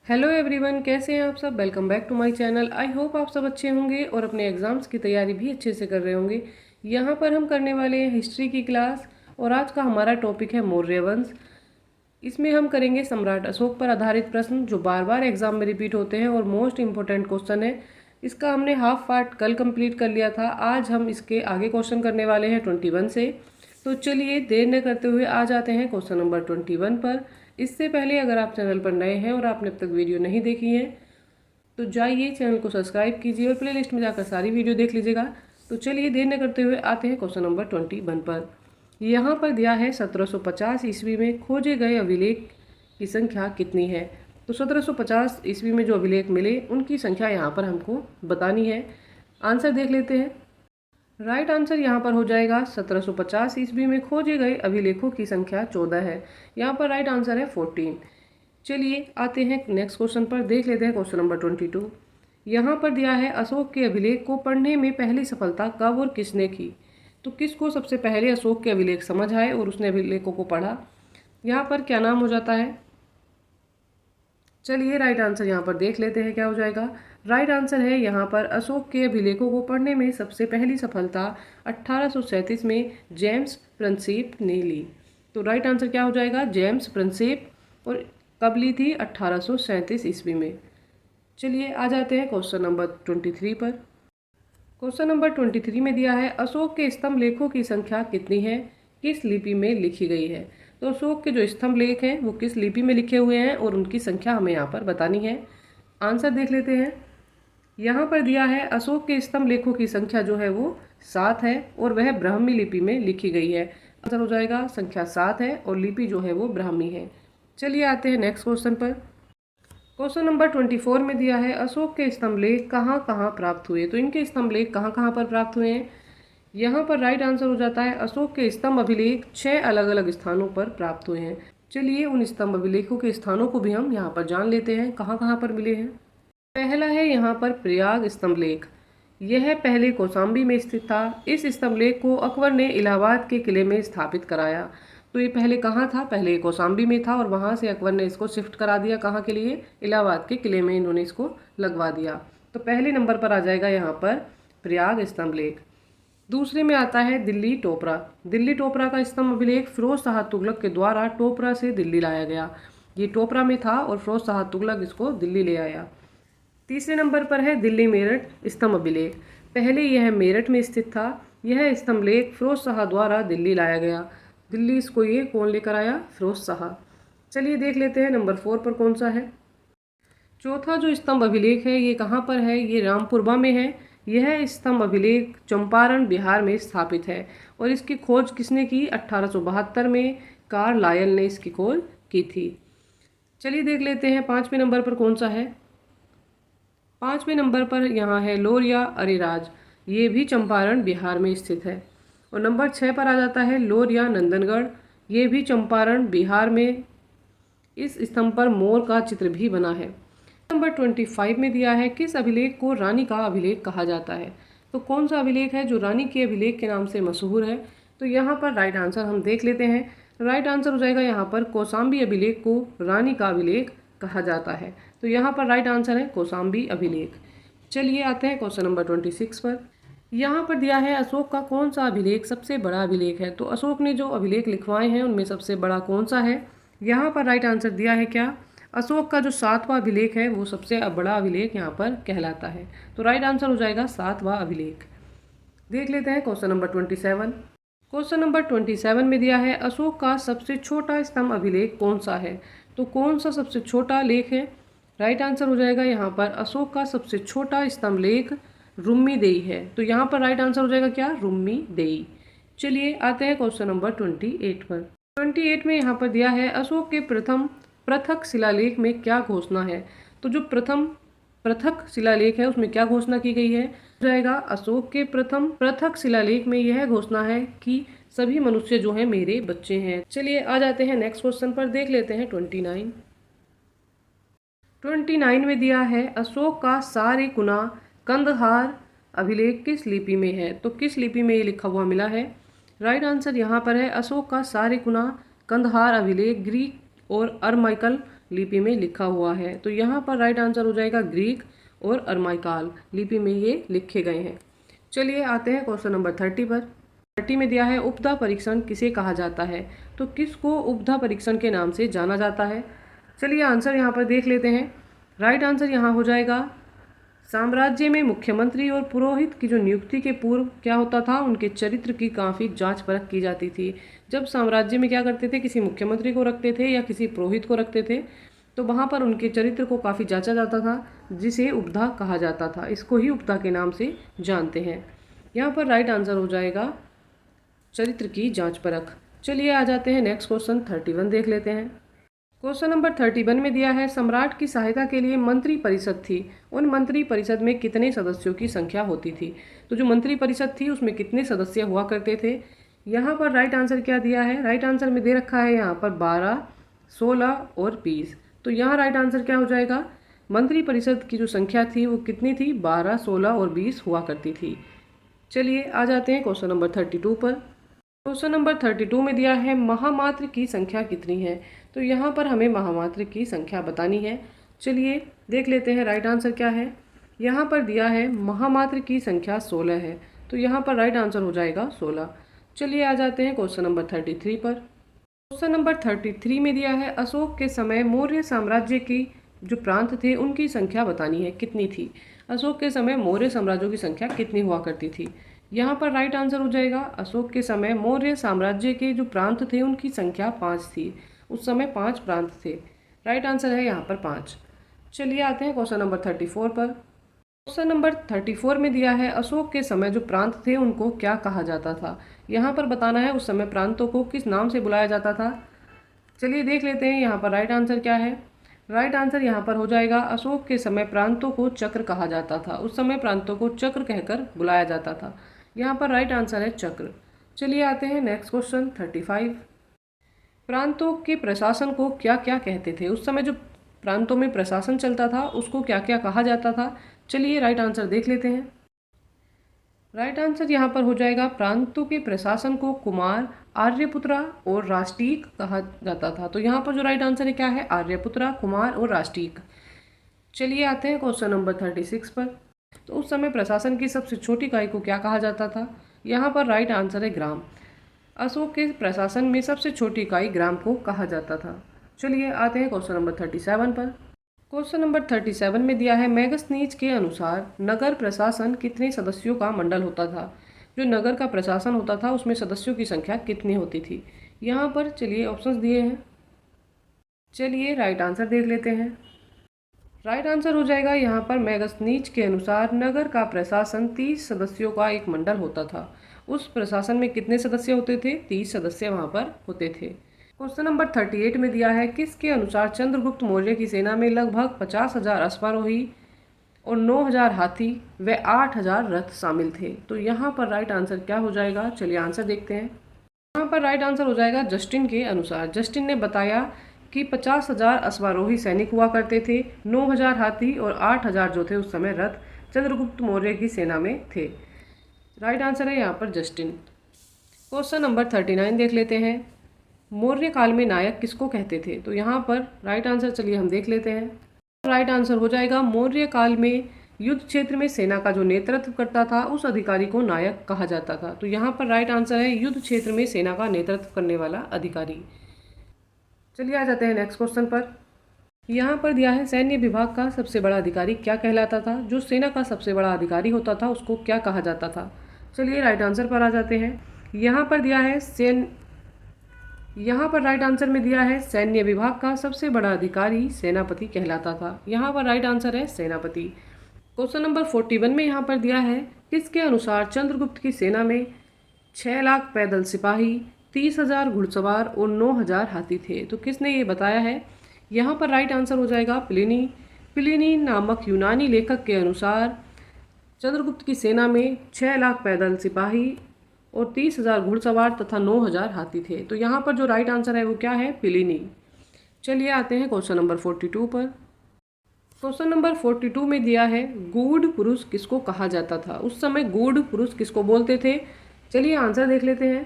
Hello everyone, कैसे हैं आप सब। Welcome back to my channel. I hope आप सब अच्छे होंगे और अपने एग्ज़ाम्स की तैयारी भी अच्छे से कर रहे होंगे। यहाँ पर हम करने वाले हैं हिस्ट्री की क्लास और आज का हमारा टॉपिक है मौर्य वंश। इसमें हम करेंगे सम्राट अशोक पर आधारित प्रश्न जो बार बार एग्जाम में रिपीट होते हैं और मोस्ट इम्पोर्टेंट क्वेश्चन है। इसका हमने हाफ पार्ट कल कंप्लीट कर लिया था। आज हम इसके आगे क्वेश्चन करने वाले हैं 21 से। तो चलिए देर न करते हुए आ जाते हैं क्वेश्चन नंबर 21 पर। इससे पहले अगर आप चैनल पर नए हैं और आपने अब तक वीडियो नहीं देखी है तो जाइए चैनल को सब्सक्राइब कीजिए और प्लेलिस्ट में जाकर सारी वीडियो देख लीजिएगा। तो चलिए देर न करते हुए आते हैं क्वेश्चन नंबर 21 पर। यहाँ पर दिया है 1750 ईस्वी में खोजे गए अभिलेख की संख्या कितनी है। तो 1750 ईस्वी में जो अभिलेख मिले उनकी संख्या यहाँ पर हमको बतानी है। आंसर देख लेते हैं। राइट आंसर यहाँ पर हो जाएगा 1750 ईस्वी में खोजे गए अभिलेखों की संख्या 14 है। यहाँ पर राइट आंसर है 14। चलिए आते हैं नेक्स्ट क्वेश्चन पर, देख लेते हैं क्वेश्चन नंबर 22। यहाँ पर दिया है अशोक के अभिलेख को पढ़ने में पहली सफलता कब और किसने की। तो किसको सबसे पहले अशोक के अभिलेख समझ आए और उसने अभिलेखों को पढ़ा, यहाँ पर क्या नाम हो जाता है। चलिए राइट आंसर यहाँ पर देख लेते हैं क्या हो जाएगा। राइट आंसर है यहाँ पर अशोक के अभिलेखों को पढ़ने में सबसे पहली सफलता 1837 में जेम्स प्रिंसेप ने ली। तो राइट आंसर क्या हो जाएगा, जेम्स प्रिंसेप। और कब ली थी, 1837 ईस्वी में। चलिए आ जाते हैं क्वेश्चन नंबर 23 पर। क्वेश्चन नंबर 23 में दिया है अशोक के स्तंभ लेखों की संख्या कितनी है, किस लिपि में लिखी गई है। तो अशोक के जो स्तंभ लेख हैं वो किस लिपि में लिखे हुए हैं और उनकी संख्या हमें यहाँ पर बतानी है। आंसर देख लेते हैं। यहाँ पर दिया है अशोक के स्तंभ लेखों की संख्या जो है वो 7 है और वह ब्राह्मी लिपि में लिखी गई है। आंसर हो जाएगा संख्या 7 है और लिपि जो है वो ब्राह्मी है। चलिए आते हैं नेक्स्ट क्वेश्चन पर। क्वेश्चन नंबर 24 में दिया है अशोक के स्तंभ लेख कहाँ कहाँ प्राप्त हुए। तो इनके स्तंभ लेख कहाँ कहाँ पर प्राप्त हुए हैं। यहाँ पर राइट आंसर हो जाता है अशोक के स्तंभ अभिलेख 6 अलग अलग स्थानों पर प्राप्त हुए हैं। चलिए उन स्तंभ अभिलेखों के स्थानों को भी हम यहाँ पर जान लेते हैं कहाँ कहाँ पर मिले हैं। पहला है यहाँ पर प्रयाग स्तंभ लेख। यह पहले कौशाम्बी में स्थित था। इस स्तंभ लेख को अकबर ने इलाहाबाद के किले में स्थापित कराया। तो ये पहले कहाँ था, पहले कौशाम्बी में था और वहाँ से अकबर ने इसको शिफ्ट करा दिया कहाँ के लिए, इलाहाबाद के किले में इन्होंने इसको लगवा दिया। तो पहले नंबर पर आ जाएगा यहाँ पर प्रयाग स्तंभ लेख। दूसरे में आता है दिल्ली टोपरा। दिल्ली टोपरा का स्तंभ अभिलेख फिरोज शाह तुगलक के द्वारा टोपरा से दिल्ली लाया गया। ये टोपरा में था और फिरोज शाह तुगलक इसको दिल्ली ले आया। तीसरे नंबर पर है दिल्ली मेरठ स्तंभ अभिलेख। पहले यह मेरठ में स्थित था। यह स्तंभ लेख फिरोज शाह द्वारा दिल्ली लाया गया। दिल्ली इसको ये कौन लेकर आया, फिरोज शाह। चलिए देख लेते हैं नंबर 4 पर कौन सा है। चौथा जो स्तंभ अभिलेख है ये कहाँ पर है, ये रामपुरबा में है। यह स्तंभ अभिलेख चंपारण बिहार में स्थापित है और इसकी खोज किसने की, 1872 में कार्ल लायल ने इसकी खोज की थी। चलिए देख लेते हैं 5वें नंबर पर कौन सा है। 5वें नंबर पर यहाँ है लोरिया अरेराज। ये भी चंपारण बिहार में स्थित है। और नंबर 6 पर आ जाता है लोरिया नंदनगढ़। ये भी चंपारण बिहार में। इस स्तंभ पर मोर का चित्र भी बना है। नंबर 25 में दिया है किस अभिलेख को रानी का अभिलेख कहा जाता है। तो कौन सा अभिलेख है जो रानी के अभिलेख के नाम से मशहूर है। तो यहाँ पर राइट आंसर हम देख लेते हैं। राइट आंसर हो जाएगा यहाँ पर कौशाम्बी अभिलेख को रानी का अभिलेख कहा जाता है। तो यहाँ पर राइट आंसर है कौशाम्बी अभिलेख। चलिए आते हैं क्वेश्चन नंबर 26 पर। यहाँ पर दिया है अशोक का कौन सा अभिलेख सबसे बड़ा अभिलेख है। तो अशोक ने जो अभिलेख लिखवाए हैं उनमें सबसे बड़ा कौन सा है। यहाँ पर राइट आंसर दिया है क्या, अशोक का जो 7वां अभिलेख है वो सबसे बड़ा अभिलेख यहाँ पर कहलाता है। तो राइट आंसर हो जाएगा 7वां अभिलेख। देख लेते हैं क्वेश्चन नंबर 27। क्वेश्चन नंबर 27 में दिया है अशोक का सबसे छोटा स्तंभ अभिलेख कौन सा है। तो कौन सा सबसे छोटा लेख है। राइट आंसर हो जाएगा यहाँ पर अशोक का सबसे छोटा स्तंभ लेख रुम्मी देई है। तो यहाँ पर राइट आंसर हो जाएगा क्या, रुम्मी देई। चलिए आते हैं क्वेश्चन नंबर 28 पर। 28 में यहाँ पर दिया है अशोक के प्रथम पृथक शिलालेख में क्या घोषणा है। तो जो प्रथम पृथक शिलालेख है उसमें क्या घोषणा की गई है, जाएगा अशोक के प्रथम पृथक शिलालेख में यह घोषणा है कि सभी मनुष्य जो हैं मेरे बच्चे हैं। चलिए आ जाते हैं नेक्स्ट क्वेश्चन पर, देख लेते हैं 29। 29 में दिया है अशोक का सारेकुना कंदहार अभिलेख किस लिपि में है। तो किस लिपि में ये लिखा हुआ मिला है। राइट आंसर यहाँ पर है अशोक का सारेकुना कंदहार अभिलेख ग्रीक और अरमाइकल लिपि में लिखा हुआ है। तो यहाँ पर राइट आंसर हो जाएगा ग्रीक और अरमाइकाल लिपि में ये लिखे गए हैं। चलिए आते हैं क्वेश्चन नंबर 30 पर। 30 में दिया है उपधा परीक्षण किसे कहा जाता है। तो किसको उपधा परीक्षण के नाम से जाना जाता है। चलिए आंसर यहाँ पर देख लेते हैं। राइट आंसर यहाँ हो जाएगा साम्राज्य में मुख्यमंत्री और पुरोहित की जो नियुक्ति के पूर्व क्या होता था, उनके चरित्र की काफ़ी जांच परख की जाती थी। जब साम्राज्य में क्या करते थे, किसी मुख्यमंत्री को रखते थे या किसी पुरोहित को रखते थे, तो वहाँ पर उनके चरित्र को काफ़ी जांचा जाता था, जिसे उपधा कहा जाता था। इसको ही उपधा के नाम से जानते हैं। यहाँ पर राइट आंसर हो जाएगा चरित्र की जाँच परख। चलिए आ जाते हैं नेक्स्ट क्वेश्चन 31 देख लेते हैं। क्वेश्चन नंबर 31 में दिया है सम्राट की सहायता के लिए मंत्री परिषद थी, उन मंत्री परिषद में कितने सदस्यों की संख्या होती थी। तो जो मंत्री परिषद थी उसमें कितने सदस्य हुआ करते थे। यहाँ पर राइट आंसर क्या दिया है, राइट आंसर में दे रखा है यहाँ पर 12, 16 और 20। तो यहाँ राइट आंसर क्या हो जाएगा, मंत्री परिषद की जो संख्या थी वो कितनी थी, 12, 16 और 20 हुआ करती थी। चलिए आ जाते हैं क्वेश्चन नंबर 32 पर। क्वेश्चन नंबर 32 में दिया है महामात्र की संख्या कितनी है। तो यहाँ पर हमें महामात्र की संख्या बतानी है। चलिए देख लेते हैं राइट आंसर क्या है। यहाँ पर दिया है महामात्र की संख्या 16 है। तो यहाँ पर राइट आंसर हो जाएगा 16। चलिए आ जाते हैं क्वेश्चन नंबर 33 पर। क्वेश्चन नंबर 33 में दिया है अशोक के समय मौर्य साम्राज्य की जो प्रांत थे उनकी संख्या बतानी है, कितनी थी। अशोक के समय मौर्य साम्राज्यों की संख्या कितनी हुआ करती थी। यहाँ पर राइट आंसर हो जाएगा अशोक के समय मौर्य साम्राज्य के जो प्रांत थे उनकी संख्या 5 थी। उस समय 5 प्रांत थे। राइट आंसर है यहाँ पर 5। चलिए आते हैं क्वेश्चन नंबर 34 पर। क्वेश्चन नंबर 34 में दिया है अशोक के समय जो प्रांत थे उनको क्या कहा जाता था। यहाँ पर बताना है उस समय प्रांतों को किस नाम से बुलाया जाता था। चलिए देख लेते हैं यहाँ पर राइट आंसर क्या है। राइट आंसर यहाँ पर हो जाएगा अशोक के समय प्रांतों को चक्र कहा जाता था। उस समय प्रांतों को चक्र कहकर बुलाया जाता था। यहाँ पर राइट आंसर है चक्र। चलिए आते हैं नेक्स्ट क्वेश्चन 35। प्रांतों के प्रशासन को क्या क्या कहते थे। उस समय जो प्रांतों में प्रशासन चलता था उसको क्या क्या कहा जाता था। चलिए राइट आंसर देख लेते हैं। राइट आंसर यहाँ पर हो जाएगा प्रांतों के प्रशासन को कुमार, आर्यपुत्रा और राष्ट्रीक कहा जाता था। तो यहाँ पर जो राइट आंसर है क्या है, आर्यपुत्रा, कुमार और राष्ट्रीक। चलिए आते हैं क्वेश्चन नंबर 36 पर। तो उस समय प्रशासन की सबसे छोटी इकाई को क्या कहा जाता था। यहाँ पर राइट आंसर है ग्राम। अशोक के प्रशासन में सबसे छोटी इकाई ग्राम को कहा जाता था। चलिए आते हैं क्वेश्चन नंबर 37 पर। क्वेश्चन नंबर 37 में दिया है मेगस्थनीज के अनुसार नगर प्रशासन कितने सदस्यों का मंडल होता था। जो नगर का प्रशासन होता था उसमें सदस्यों की संख्या कितनी होती थी। यहाँ पर चलिए ऑप्शंस दिए हैं। चलिए राइट आंसर देख लेते हैं। राइट आंसर हो जाएगा यहाँ पर मेगस्थनीज के अनुसार नगर का प्रशासन 30 सदस्यों का एक मंडल होता था। उस प्रशासन में कितने सदस्य होते थे, 30 सदस्य वहाँ पर होते थे। क्वेश्चन नंबर 38 में दिया है किसके अनुसार चंद्रगुप्त मौर्य की सेना में लगभग 50,000 अश्वारोही और 9,000 हाथी व 8,000 रथ शामिल थे। तो यहाँ पर राइट आंसर क्या हो जाएगा, चलिए आंसर देखते हैं। यहाँ पर राइट आंसर हो जाएगा जस्टिन के अनुसार। जस्टिन ने बताया कि 50,000 अश्वारोही सैनिक हुआ करते थे, 9,000 हाथी और 8,000 जो थे उस समय रथ चंद्रगुप्त मौर्य की सेना में थे। राइट आंसर है यहाँ पर जस्टिन। क्वेश्चन नंबर 39 देख लेते हैं। मौर्य काल में नायक किसको कहते थे। तो यहाँ पर राइट आंसर चलिए हम देख लेते हैं। राइट आंसर हो जाएगा मौर्य काल में युद्ध क्षेत्र में सेना का जो नेतृत्व करता था उस अधिकारी को नायक कहा जाता था। तो यहाँ पर राइट आंसर है युद्ध क्षेत्र में सेना का नेतृत्व करने वाला अधिकारी। चलिए आ जाते हैं नेक्स्ट क्वेश्चन पर। यहाँ पर दिया है सैन्य विभाग का सबसे बड़ा अधिकारी क्या कहलाता था। जो सेना का सबसे बड़ा अधिकारी होता था उसको क्या कहा जाता था। चलिए राइट आंसर पर आ जाते हैं। यहाँ पर दिया है यहाँ पर राइट आंसर में दिया है सैन्य विभाग का सबसे बड़ा अधिकारी सेनापति कहलाता था। यहाँ पर राइट आंसर है सेनापति। क्वेश्चन नंबर 41 में यहाँ पर दिया है किसके अनुसार चंद्रगुप्त की सेना में 6 लाख पैदल सिपाही, 30,000 घुड़सवार और 9,000 हाथी थे। तो किसने ये बताया है। यहाँ पर राइट आंसर हो जाएगा प्लिनी। प्लिनी नामक यूनानी लेखक के अनुसार चंद्रगुप्त की सेना में 6 लाख पैदल सिपाही और 30,000 घुड़सवार तथा 9,000 हाथी थे। तो यहाँ पर जो राइट आंसर है वो क्या है, प्लिनी। चलिए आते हैं क्वेश्चन नंबर 42 पर। क्वेश्चन नंबर 42 में दिया है गूढ़ पुरुष किसको कहा जाता था। उस समय गूढ़ पुरुष किसको बोलते थे। चलिए आंसर देख लेते हैं।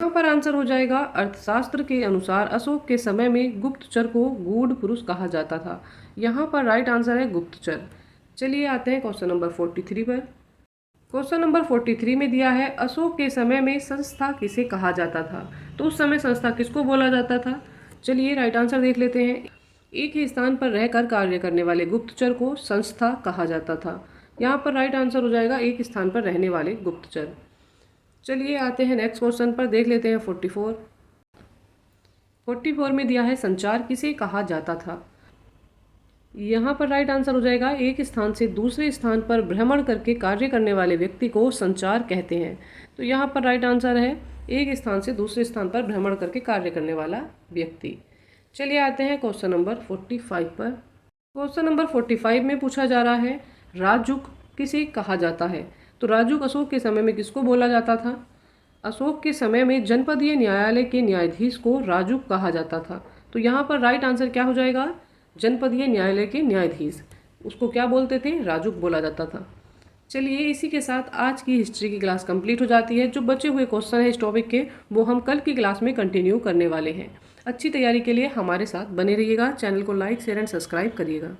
यहाँ पर आंसर हो जाएगा अर्थशास्त्र के अनुसार अशोक के समय में गुप्तचर को गूढ़ पुरुष कहा जाता था। यहाँ पर राइट आंसर है गुप्तचर। चलिए आते हैं क्वेश्चन नंबर 43 पर। क्वेश्चन नंबर 43 में दिया है अशोक के समय में संस्था किसे कहा जाता था। तो उस समय संस्था किसको बोला जाता था। चलिए राइट आंसर देख लेते हैं। एक ही स्थान पर रहकर कार्य करने वाले गुप्तचर को संस्था कहा जाता था। यहाँ पर राइट आंसर हो जाएगा एक स्थान पर रहने वाले गुप्तचर। चलिए आते हैं नेक्स्ट क्वेश्चन पर, देख लेते हैं 44 में दिया है संचार किसे कहा जाता था। यहाँ पर राइट आंसर हो जाएगा एक स्थान से दूसरे स्थान पर भ्रमण करके कार्य करने वाले व्यक्ति को संचार कहते हैं। तो यहाँ पर राइट आंसर है एक स्थान से दूसरे स्थान पर भ्रमण करके कार्य करने वाला व्यक्ति। चलिए आते हैं क्वेश्चन नंबर 45 पर। क्वेश्चन नंबर 45 में पूछा जा रहा है राजुक किसे कहा जाता है। तो राजुक अशोक के समय में किसको बोला जाता था। अशोक के समय में जनपदीय न्यायालय के न्यायाधीश को राजुक कहा जाता था। तो यहाँ पर राइट आंसर क्या हो जाएगा, जनपदीय न्यायालय के न्यायाधीश, उसको क्या बोलते थे, राजुक बोला जाता था। चलिए इसी के साथ आज की हिस्ट्री की क्लास कंप्लीट हो जाती है। जो बचे हुए क्वेश्चन है इस टॉपिक के वो हम कल की क्लास में कंटिन्यू करने वाले हैं। अच्छी तैयारी के लिए हमारे साथ बने रहिएगा। चैनल को लाइक शेयर एंड सब्सक्राइब करिएगा।